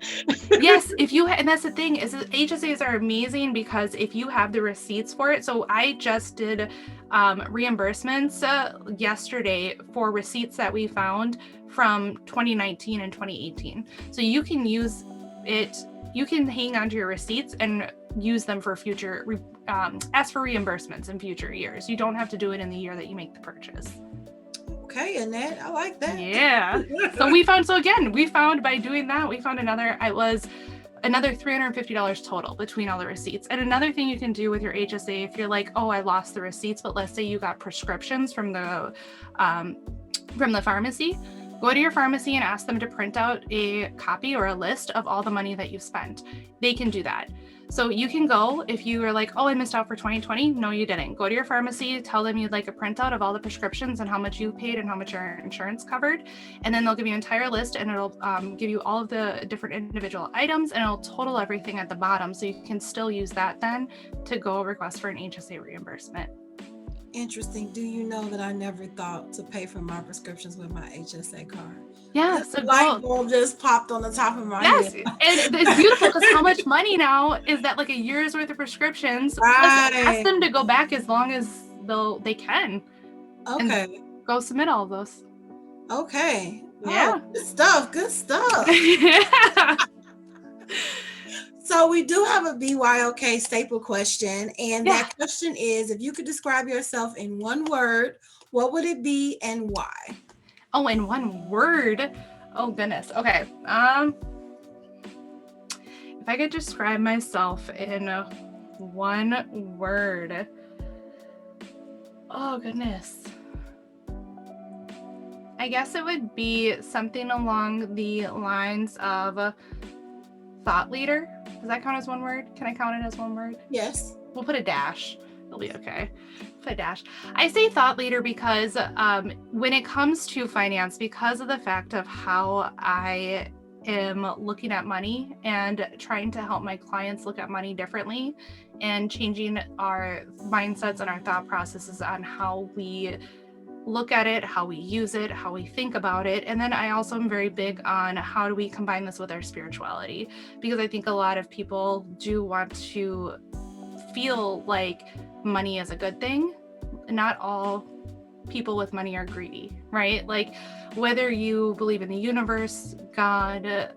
Yes, and that's the thing is HSAs are amazing because if you have the receipts for it. So I just did reimbursements yesterday for receipts that we found from 2019 and 2018. So you can use it. You can hang on to your receipts and use them for future, ask for reimbursements in future years. You don't have to do it in the year that you make the purchase. Okay, Annette, I like that. Yeah. So we found by doing that, we found another $350 total between all the receipts. And another thing you can do with your HSA, if you're like, oh, I lost the receipts, but let's say you got prescriptions from the pharmacy, go to your pharmacy and ask them to print out a copy or a list of all the money that you spent. They can do that. So you can go, if you were like, oh, I missed out for 2020. No, you didn't. Go to your pharmacy, tell them you'd like a printout of all the prescriptions and how much you paid and how much your insurance covered. And then they'll give you an entire list, and it'll give you all of the different individual items, and it'll total everything at the bottom. So you can still use that then to go request for an HSA reimbursement. Interesting. Do you know that I never thought to pay for my prescriptions with my HSA card? Yeah, so the light bulb just popped on the top of my head. Yes, and it's beautiful because how much money now is that, like a year's worth of prescriptions? Right. Ask them to go back as long as they can. Okay. And go submit all of those. Okay. Yeah. Oh, good stuff. Good stuff. Yeah. So we do have a BYOK staple question, and that question is, if you could describe yourself in one word, what would it be and why? Oh, in one word? Oh, goodness. Okay. If I could describe myself in one word. Oh, goodness. I guess it would be something along the lines of thought leader. Does that count as one word? Can I count it as one word? Yes. We'll put a dash. It'll be okay. Put a dash. I say thought leader because when it comes to finance, because of the fact of how I am looking at money and trying to help my clients look at money differently and changing our mindsets and our thought processes on how we look at it, how we use it, how we think about it. And then I also am very big on how do we combine this with our spirituality, because I think a lot of people do want to feel like money is a good thing. Not all people with money are greedy, right? Like whether you believe in the universe, God,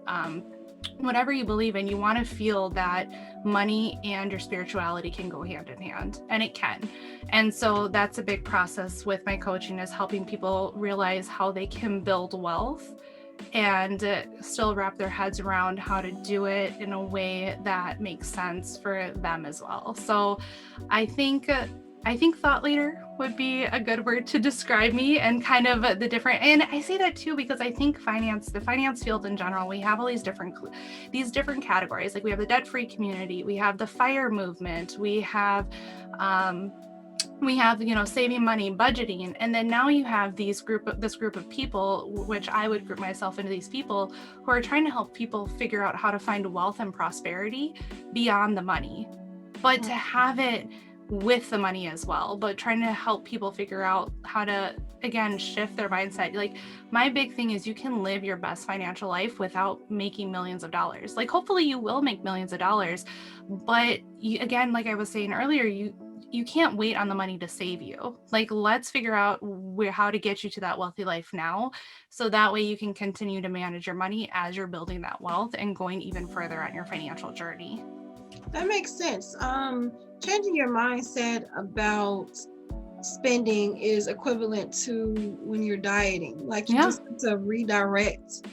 whatever you believe in, you want to feel that money and your spirituality can go hand in hand, and it can. And so that's a big process with my coaching, is helping people realize how they can build wealth and still wrap their heads around how to do it in a way that makes sense for them as well. So I think thought leader would be a good word to describe me, and kind of the different, and I say that too because I think the finance field in general, we have all these different categories. Like we have the debt-free community, we have the FIRE movement, we have saving money, budgeting, and then now you have this group of people, which I would group myself into these people, who are trying to help people figure out how to find wealth and prosperity beyond the money, but to have it with the money as well, but trying to help people figure out how to, again, shift their mindset. Like my big thing is you can live your best financial life without making millions of dollars. Like hopefully you will make millions of dollars, but again, like I was saying earlier, you can't wait on the money to save you. Like let's figure out how to get you to that wealthy life now, so that way you can continue to manage your money as you're building that wealth and going even further on your financial journey. That makes sense. Changing your mindset about spending is equivalent to when you're dieting. Like you just have to redirect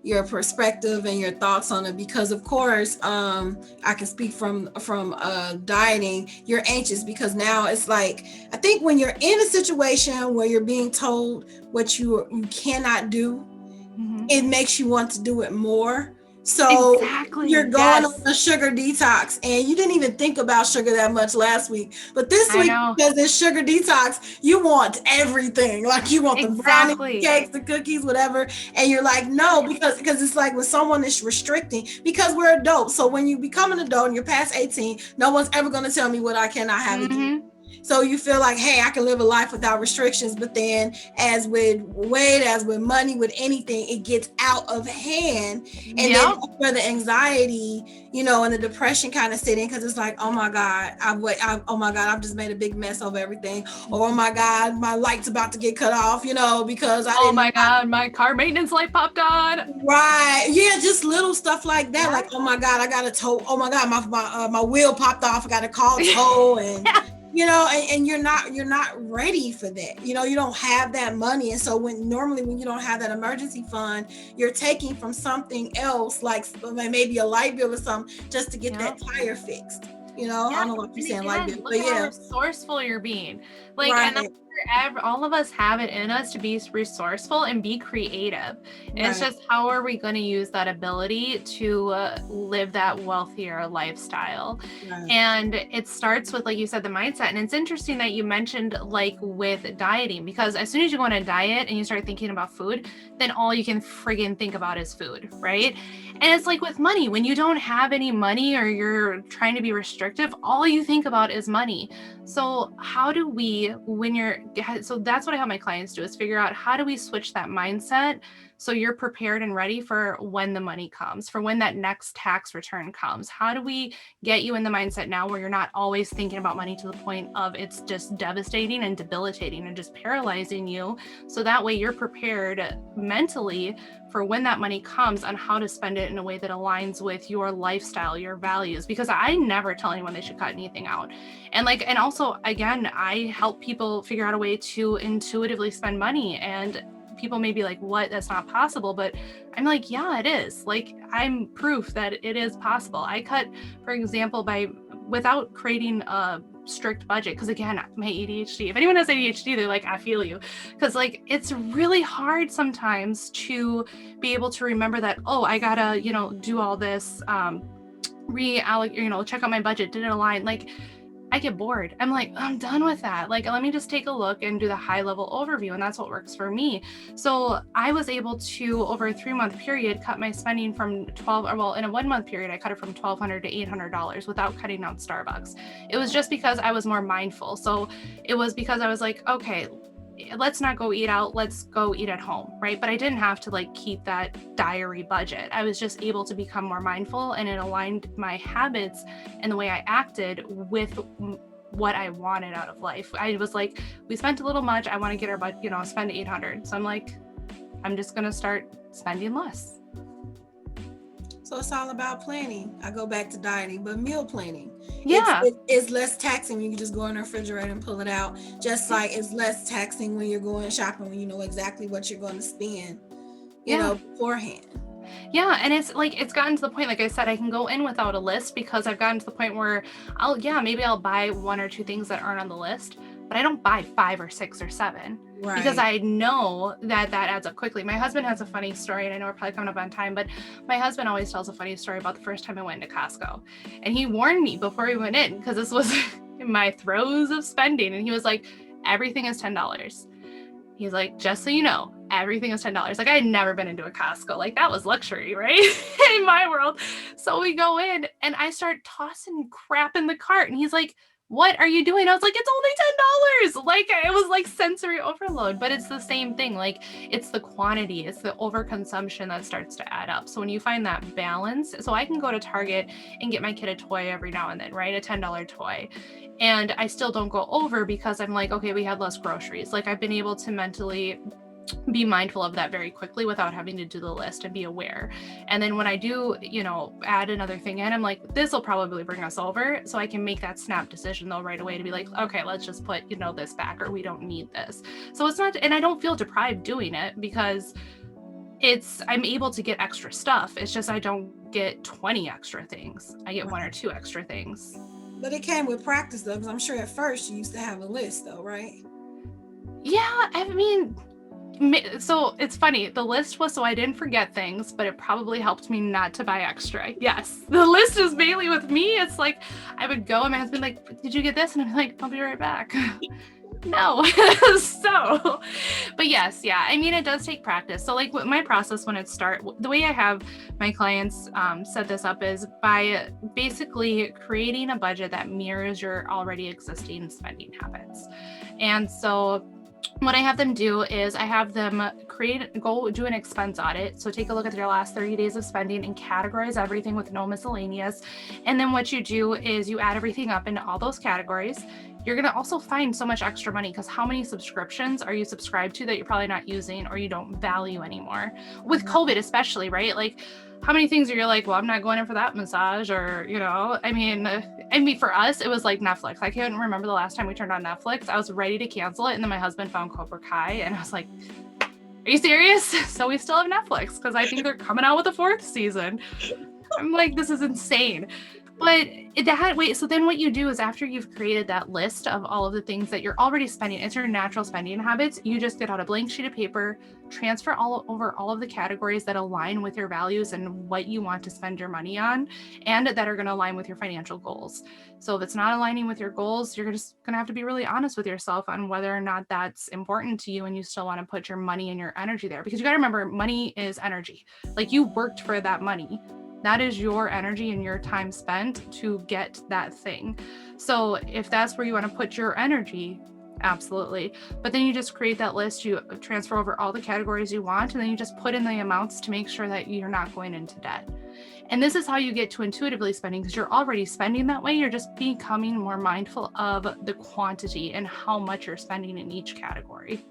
your perspective and your thoughts on it, because of course, I can speak from dieting, you're anxious because now it's like, I think when you're in a situation where you're being told what you cannot do, it makes you want to do it more. So you're going on a sugar detox, and you didn't even think about sugar that much last week, but this week, because it's sugar detox, you want everything. Like you want the brownie, cakes, the cookies, whatever, and you're like, no, because it's like when someone is restricting, because we're adults. So when you become an adult and you're past 18, no one's ever going to tell me what I cannot have to do. So you feel like, hey, I can live a life without restrictions. But then as with weight, as with money, with anything, it gets out of hand. And then that's where the anxiety, you know, and the depression kind of sit in, because it's like, oh my God, I've just made a big mess of everything. Or, oh my God, my light's about to get cut off, you know, because I didn't. Oh my God, my car maintenance light popped on. Right. Yeah, just little stuff like that. Like, oh my God, I got to tow. Oh my God, my wheel popped off. I got to call tow. And you know, and you're not ready for that. You know, you don't have that money. And so when you don't have that emergency fund, you're taking from something else, like maybe a light bill or something, just to get that tire fixed. You know, I don't know what you're saying, light bill, but how resourceful you're being. Like, right. And all of us have it in us to be resourceful and be creative. Right. It's just, how are we going to use that ability to live that wealthier lifestyle? Right. And it starts with, like you said, the mindset. And it's interesting that you mentioned, like, with dieting, because as soon as you go on a diet and you start thinking about food, then all you can friggin' think about is food, right? And it's like with money, when you don't have any money or you're trying to be restrictive, all you think about is money. So how do we, so that's what I help my clients do, is figure out, how do we switch that mindset so you're prepared and ready for when the money comes, for when that next tax return comes? How do we get you in the mindset now where you're not always thinking about money to the point of it's just devastating and debilitating and just paralyzing you? So that way you're prepared mentally for when that money comes, on how to spend it in a way that aligns with your lifestyle, your values. Because I never tell anyone they should cut anything out. And also, again, I help people figure out a way to intuitively spend money. And people may be like, what? That's not possible. But I'm like, yeah, it is. Like, I'm proof that it is possible. I cut, for example, without creating a strict budget, because again, my ADHD, if anyone has ADHD, they're like, I feel you, because like, it's really hard sometimes to be able to remember that, oh, I gotta, do all this, reallocate, check out my budget, did it align? Like, I get bored. I'm like, I'm done with that. Like, let me just take a look and do the high level overview. And that's what works for me. So I was able to, over a 3-month period, cut my spending from in a 1-month period, I cut it from $1,200 to $800 without cutting out Starbucks. It was just because I was more mindful. So it was because I was like, okay, let's not go eat out, let's go eat at home, right? But I didn't have to like keep that diary budget. I was just able to become more mindful, and it aligned my habits and the way I acted with what I wanted out of life. I was like, we spent a little much, I want to get our budget, spend $800. So I'm like, I'm just going to start spending less. So it's all about planning. I go back to dieting, but meal planning. Yeah. It's less taxing when you can just go in the refrigerator and pull it out. Just like it's less taxing when you're going shopping, when you know exactly what you're going to spend, you know, beforehand. Yeah. And it's like, it's gotten to the point, like I said, I can go in without a list, because I've gotten to the point where maybe I'll buy 1 or 2 things that aren't on the list, but I don't buy 5 or 6 or 7. Right. Because I know that adds up quickly. My husband has a funny story, and I know we're probably coming up on time, but my husband always tells a funny story about the first time I went into Costco. And he warned me before we went in, because this was in my throes of spending. And he was like, everything is $10. He's like, just so you know, everything is $10. Like, I had never been into a Costco. Like, that was luxury, right? In my world. So we go in and I start tossing crap in the cart. And he's like, what are you doing? I was like, it's only $10. Like, it was like sensory overload, but it's the same thing. Like, it's the quantity, it's the overconsumption that starts to add up. So when you find that balance, so I can go to Target and get my kid a toy every now and then, right? A $10 toy. And I still don't go over, because I'm like, okay, we had less groceries. Like, I've been able to mentally be mindful of that very quickly without having to do the list and be aware. And then when I do, add another thing in, I'm like, this will probably bring us over. So I can make that snap decision though right away to be like, okay, let's just put, this back, or we don't need this. So it's not, and I don't feel deprived doing it, because I'm able to get extra stuff. It's just, I don't get 20 extra things. I get 1 or 2 extra things. But it came with practice though, because I'm sure at first you used to have a list though, right? Yeah, I mean, so it's funny, the list was so I didn't forget things, but it probably helped me not to buy extra. Yes, the list is mainly with me. It's like, I would go and my husband like, did you get this? And I'm like, I'll be right back. No. So, but yes, yeah. I mean, it does take practice. So like my process when it starts, the way I have my clients set this up is by basically creating a budget that mirrors your already existing spending habits. And so what I have them do is I have them go do an expense audit. So take a look at their last 30 days of spending and categorize everything with no miscellaneous. And then what you do is you add everything up into all those categories. You're going to also find so much extra money because how many subscriptions are you subscribed to that you're probably not using or you don't value anymore? With COVID especially, right? Like how many things are you like, well, I'm not going in for that massage or, you know, I mean, for us, it was like Netflix. I can't remember the last time we turned on Netflix. I was ready to cancel it. And then my husband found Cobra Kai and I was like, are you serious? So we still have Netflix because I think they're coming out with a 4th season. I'm like, this is insane. But so then what you do is after you've created that list of all of the things that you're already spending, it's your natural spending habits, you just get out a blank sheet of paper, transfer over all of the categories that align with your values and what you want to spend your money on and that are going to align with your financial goals. So if it's not aligning with your goals, you're just going to have to be really honest with yourself on whether or not that's important to you and you still want to put your money and your energy there. Because you got to remember, money is energy. Like you worked for that money. That is your energy and your time spent to get that thing. So if that's where you want to put your energy, absolutely. But then you just create that list, you transfer over all the categories you want, and then you just put in the amounts to make sure that you're not going into debt. And this is how you get to intuitively spending because you're already spending that way. You're just becoming more mindful of the quantity and how much you're spending in each category.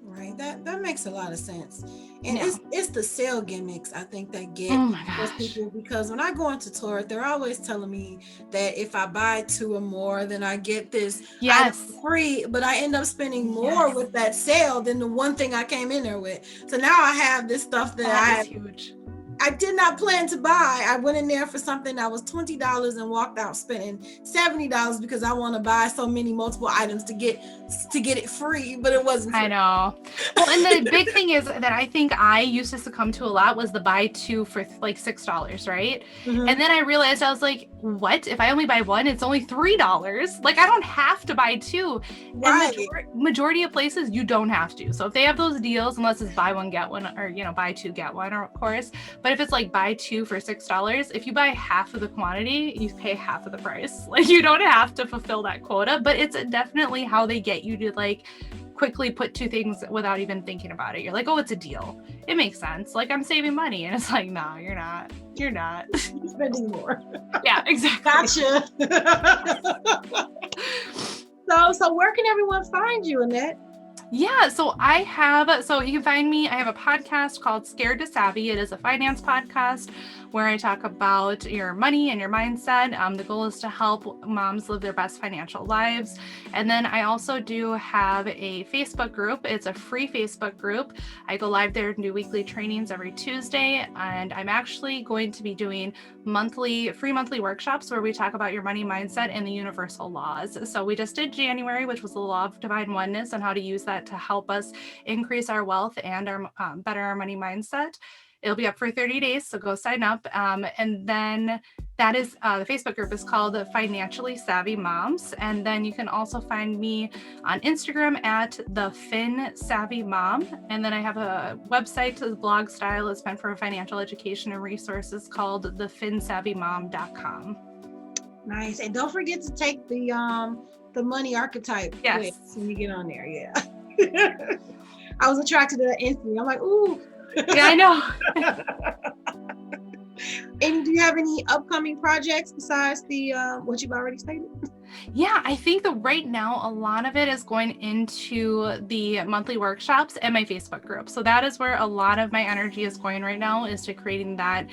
Right. That makes a lot of sense. And it's the sale gimmicks, I think, that get those people, because when I go into Torrid, they're always telling me that if I buy 2 or more, then I get this item free, but I end up spending more with that sale than the one thing I came in there with. So now I have this stuff that huge. I did not plan to buy. I went in there for something that was $20 and walked out spending $70 because I want to buy so many multiple items to get it free, but it wasn't free. I know. Well, and the big thing is that I think I used to succumb to a lot was the buy 2 for like $6, right? Mm-hmm. And then I realized I was like, what? If I only buy 1, it's only $3. Like I don't have to buy 2. Right. And majority of places you don't have to. So if they have those deals, unless it's buy 1 get 1 or buy 2 get 1, or of course. But if it's like buy 2 for $6, if you buy half of the quantity, you pay half of the price. Like you don't have to fulfill that quota, but it's definitely how they get you to like quickly put 2 things without even thinking about it. You're like, oh, it's a deal. It makes sense. Like I'm saving money. And it's like, no, you're not. You're not. You're spending more. Yeah, exactly. Gotcha. So where can everyone find you, Annette? Yeah, so you can find me, I have a podcast called Scared to Savvy. It is a finance podcast where I talk about your money and your mindset. The goal is to help moms live their best financial lives. And then I also do have a Facebook group. It's a free Facebook group. I go live there and do weekly trainings every Tuesday. And I'm actually going to be doing free monthly workshops where we talk about your money mindset and the universal laws. So we just did January, which was the law of divine oneness and how to use that to help us increase our wealth and our better our money mindset. It'll be up for 30 days, so go sign up. And then that is the Facebook group is called Financially Savvy Moms. And then you can also find me on Instagram at the Fin Savvy Mom. And then I have a website, a blog style. It's meant for financial education and resources called thefinsavvymom.com. Nice. And don't forget to take the money archetype quiz when you get on there. Yeah. I was attracted to that instantly. I'm like, ooh. Yeah, I know. And do you have any upcoming projects besides the what you've already stated? Yeah, I think that right now a lot of it is going into the monthly workshops and my Facebook group. So that is where a lot of my energy is going right now, is to creating that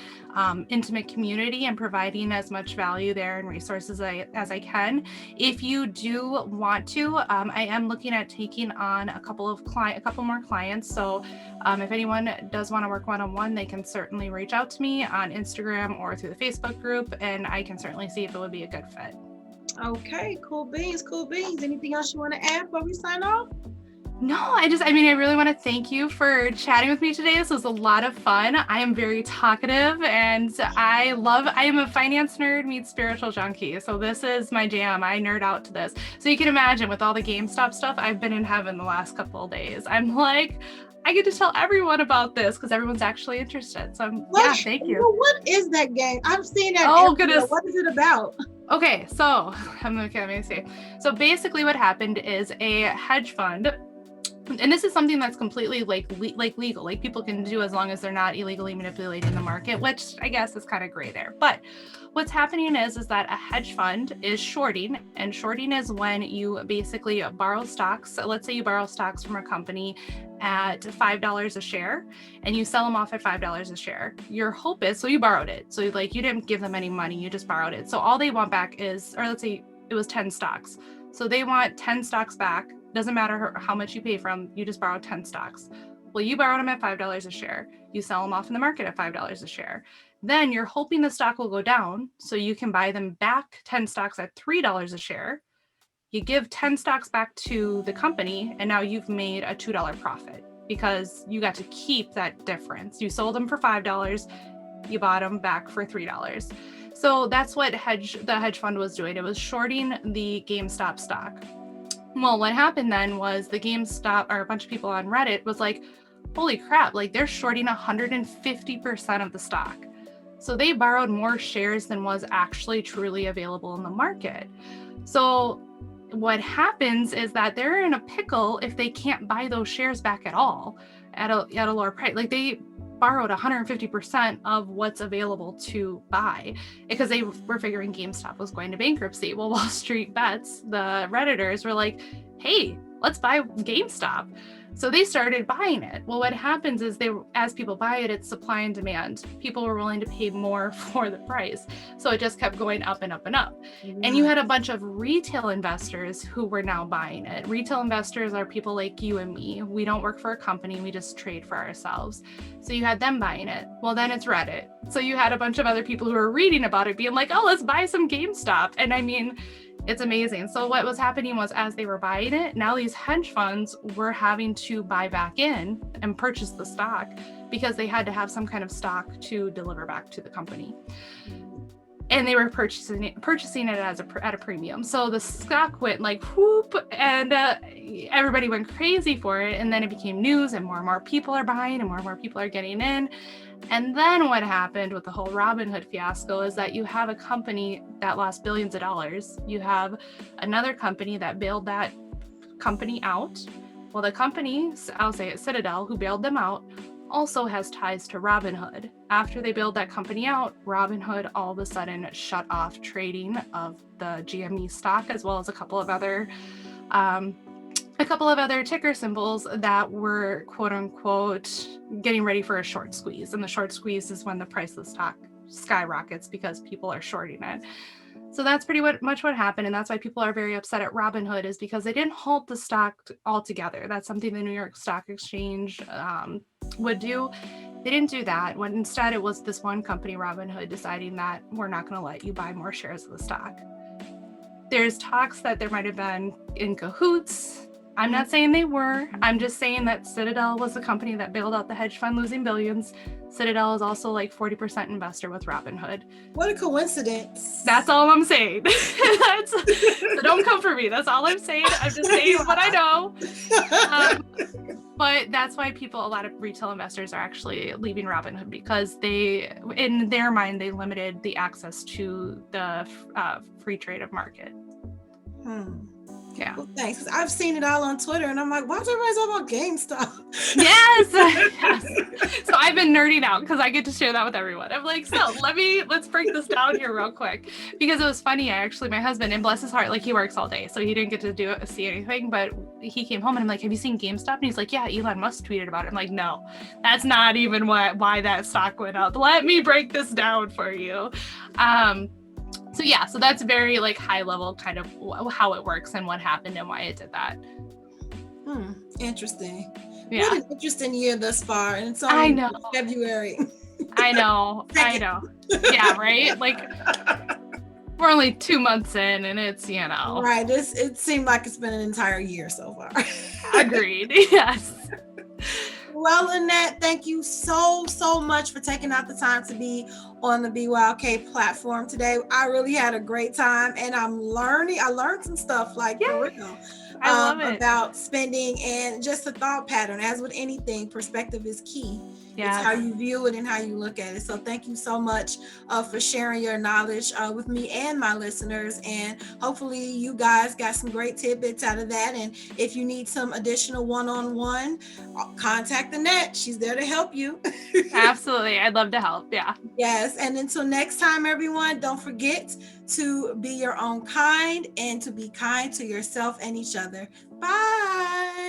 intimate community and providing as much value there and resources as I can. If you do want to, I am looking at taking on a couple more clients. So if anyone does want to work one-on-one, they can certainly reach out to me on Instagram or through the Facebook group, and I can certainly see if it would be a good fit. Okay, cool beans. Anything else you want to add before we sign off? No, I really want to thank you for chatting with me today. This was a lot of fun. I am very talkative and I am a finance nerd meets spiritual junkie. So this is my jam. I nerd out to this. So you can imagine with all the GameStop stuff, I've been in heaven the last couple of days. I'm like, I get to tell everyone about this because everyone's actually interested. So thank you. What is that game? I've seen that. Oh, goodness. What is it about? Okay, so let me see. So basically what happened is a hedge fund, and this is something that's completely legal, like people can do as long as they're not illegally manipulating the market, which I guess is kind of gray there. But what's happening is that a hedge fund is shorting, and shorting is when you basically borrow stocks. So let's say you borrow stocks from a company at $5 a share and you sell them off at $5 a share. Your hope is, so you borrowed it. So like you didn't give them any money, you just borrowed it. So all they want back is, or let's say it was 10 stocks. So they want 10 stocks back. Doesn't matter how much you pay from, you just borrowed 10 stocks. Well, you borrowed them at $5 a share. You sell them off in the market at $5 a share. Then you're hoping the stock will go down so you can buy them back 10 stocks at $3 a share. You give 10 stocks back to the company and now you've made a $2 profit because you got to keep that difference. You sold them for $5, you bought them back for $3. So that's what the hedge fund was doing. It was shorting the GameStop stock. Well, what happened then was the GameStop, or a bunch of people on Reddit was like, holy crap, like they're shorting 150% of the stock. So they borrowed more shares than was actually truly available in the market. So what happens is that they're in a pickle if they can't buy those shares back at all at a lower price. Like they borrowed 150% of what's available to buy because they were figuring GameStop was going to bankruptcy. Well, Wall Street Bets, the Redditors were like, hey, let's buy GameStop. So they started buying it. Well, what happens is as people buy it, it's supply and demand. People were willing to pay more for the price. So it just kept going up and up and up. Yeah. And you had a bunch of retail investors who were now buying it. Retail investors are people like you and me. We don't work for a company. We just trade for ourselves. So you had them buying it. Well, then it's Reddit. So you had a bunch of other people who were reading about it being like, oh, let's buy some GameStop. And I mean, it's amazing. So what was happening was as they were buying it, now these hedge funds were having to buy back in and purchase the stock because they had to have some kind of stock to deliver back to the company. And they were purchasing it at a premium. So the stock went like whoop, and everybody went crazy for it. And then it became news, and more people are buying, and more people are getting in. And then what happened with the whole Robinhood fiasco is that you have a company that lost billions of dollars. You have another company that bailed that company out. Well, the company, I'll say it, Citadel, who bailed them out, also has ties to Robinhood. After they bailed that company out, Robinhood all of a sudden shut off trading of the GME stock, as well as a couple of other ticker symbols that were quote unquote getting ready for a short squeeze. And the short squeeze is when the price of the stock skyrockets because people are shorting it. So that's pretty much what happened. And that's why people are very upset at Robinhood, is because they didn't hold the stock altogether. That's something the New York Stock Exchange would do. They didn't do that. When instead it was this one company, Robinhood, deciding that we're not going to let you buy more shares of the stock. There's talks that there might have been in cahoots. I'm not saying they were. I'm just saying that Citadel was the company that bailed out the hedge fund, losing billions. Citadel is also like 40% investor with Robinhood. What a coincidence. That's all I'm saying. So don't come for me. That's all I'm saying. I'm just saying what I know. But that's why a lot of retail investors are actually leaving Robinhood, because in their mind, they limited the access to the free trade of market. Yeah. Well, thanks. 'Cause I've seen it all on Twitter, and I'm like, why is everybody talking about GameStop? Yes. So I've been nerding out because I get to share that with everyone. I'm like, so let's break this down here real quick, because it was funny. My husband, and bless his heart, like he works all day, so he didn't get to see anything. But he came home and I'm like, have you seen GameStop? And he's like, yeah, Elon Musk tweeted about it. I'm like, no, that's not even why that stock went up. Let me break this down for you. So that's very like high level kind of how it works and what happened and why it did that. Interesting. Yeah. What an interesting year thus far, and it's only February. I know. Yeah, right? Like we're only 2 months in, and it's, Right. It seemed like it's been an entire year so far. Agreed. Yes. Well, Annette, thank you so much for taking out the time to be on the BYOK platform today. I really had a great time, and I learned some stuff, like, for real. I love it. About spending and just a thought pattern. As with anything, perspective is key. Yes. It's how you view it and how you look at it. So thank you so much for sharing your knowledge with me and my listeners. And hopefully you guys got some great tidbits out of that. And if you need some additional one-on-one, contact Annette. She's there to help you. Absolutely. I'd love to help. Yeah. Yes. And until next time, everyone, don't forget to be your own kind and to be kind to yourself and each other. Bye.